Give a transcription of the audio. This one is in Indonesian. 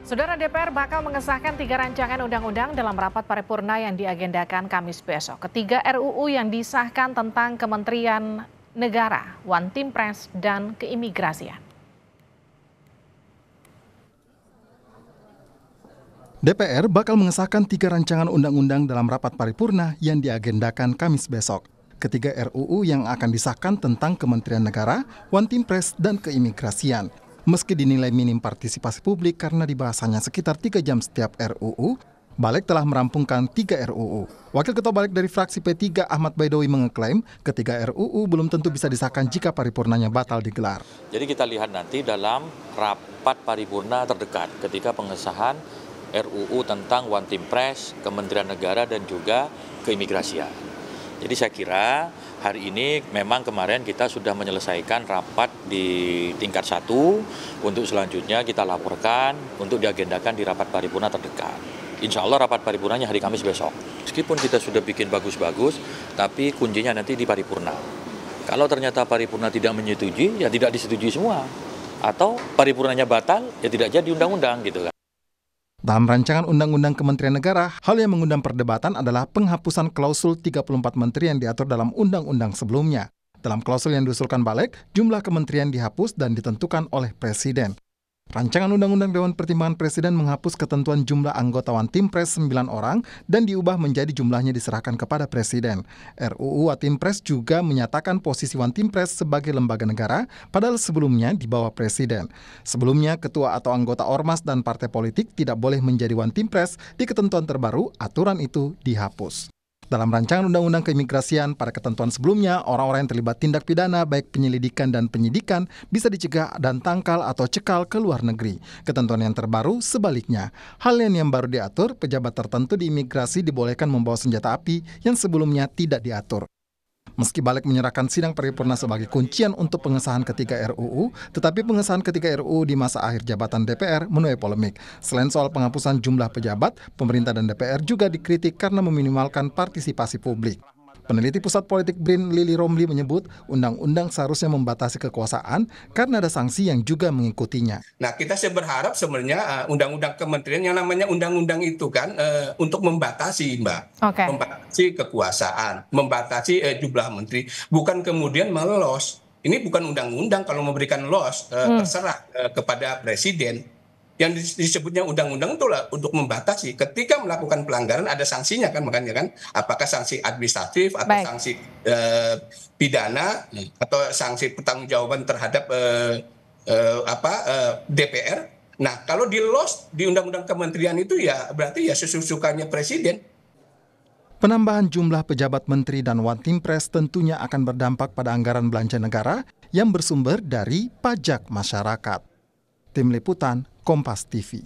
Saudara DPR bakal mengesahkan 3 rancangan undang-undang dalam rapat paripurna yang diagendakan Kamis besok. Ketiga RUU yang disahkan tentang Kementerian Negara, One Team Press, dan Keimigrasian. DPR bakal mengesahkan 3 rancangan undang-undang dalam rapat paripurna yang diagendakan Kamis besok. Ketiga RUU yang akan disahkan tentang Kementerian Negara, One Team Press, dan Keimigrasian. Meski dinilai minim partisipasi publik karena dibahasanya sekitar 3 jam setiap RUU, Balik telah merampungkan 3 RUU. Wakil Ketua Balik dari fraksi P3 Ahmad Baidowi mengeklaim ketiga RUU belum tentu bisa disahkan jika paripurnanya batal digelar. Jadi kita lihat nanti dalam rapat paripurna terdekat ketika pengesahan RUU tentang One Team Press, Kementerian Negara, dan juga Keimigrasian. Jadi saya kira hari ini memang kemarin kita sudah menyelesaikan rapat di tingkat 1, untuk selanjutnya kita laporkan untuk diagendakan di rapat paripurna terdekat. Insya Allah rapat paripurnanya hari Kamis besok. Meskipun kita sudah bikin bagus-bagus, tapi kuncinya nanti di paripurna. Kalau ternyata paripurna tidak menyetujui, ya tidak disetujui semua. Atau paripurnanya batal, ya tidak jadi undang-undang gitu kan. Dalam rancangan Undang-Undang Kementerian Negara, hal yang mengundang perdebatan adalah penghapusan klausul 34 menteri yang diatur dalam undang-undang sebelumnya. Dalam klausul yang diusulkan Balik, jumlah kementerian dihapus dan ditentukan oleh Presiden. Rancangan Undang-Undang Dewan Pertimbangan Presiden menghapus ketentuan jumlah anggota One Team Press 9 orang dan diubah menjadi jumlahnya diserahkan kepada Presiden. RUU One Team Press juga menyatakan posisi One Team Press sebagai lembaga negara, padahal sebelumnya di bawah Presiden. Sebelumnya, ketua atau anggota ormas dan partai politik tidak boleh menjadi One Team Press. Di ketentuan terbaru, aturan itu dihapus. Dalam rancangan Undang-Undang Keimigrasian, pada ketentuan sebelumnya, orang-orang yang terlibat tindak pidana baik penyelidikan dan penyidikan bisa dicegah dan tangkal atau cekal ke luar negeri. Ketentuan yang terbaru sebaliknya. Hal yang baru diatur, pejabat tertentu di imigrasi dibolehkan membawa senjata api yang sebelumnya tidak diatur. Meski Balik menyerahkan sidang paripurna sebagai kuncian untuk pengesahan ketiga RUU, tetapi pengesahan ketiga RUU di masa akhir jabatan DPR menuai polemik. Selain soal penghapusan jumlah pejabat, pemerintah dan DPR juga dikritik karena meminimalkan partisipasi publik. Peneliti Pusat Politik BRIN Lili Romli menyebut undang-undang seharusnya membatasi kekuasaan karena ada sanksi yang juga mengikutinya. Nah, kita berharap sebenarnya undang-undang kementerian yang namanya undang-undang itu kan untuk membatasi, Mbak. Membatasi kekuasaan, membatasi jumlah menteri, bukan kemudian melos. Ini bukan undang-undang, kalau memberikan los terserah kepada presiden. Yang disebutnya undang-undang itulah untuk membatasi. Ketika melakukan pelanggaran ada sanksinya kan, makanya kan, apakah sanksi administratif atau sanksi pidana atau sanksi pertanggungjawaban terhadap DPR. Nah, kalau di los di undang-undang kementerian itu ya berarti ya sesuka-sukanya presiden. Penambahan jumlah pejabat menteri dan One Team Press tentunya akan berdampak pada anggaran belanja negara yang bersumber dari pajak masyarakat. Tim Liputan, Kompas TV.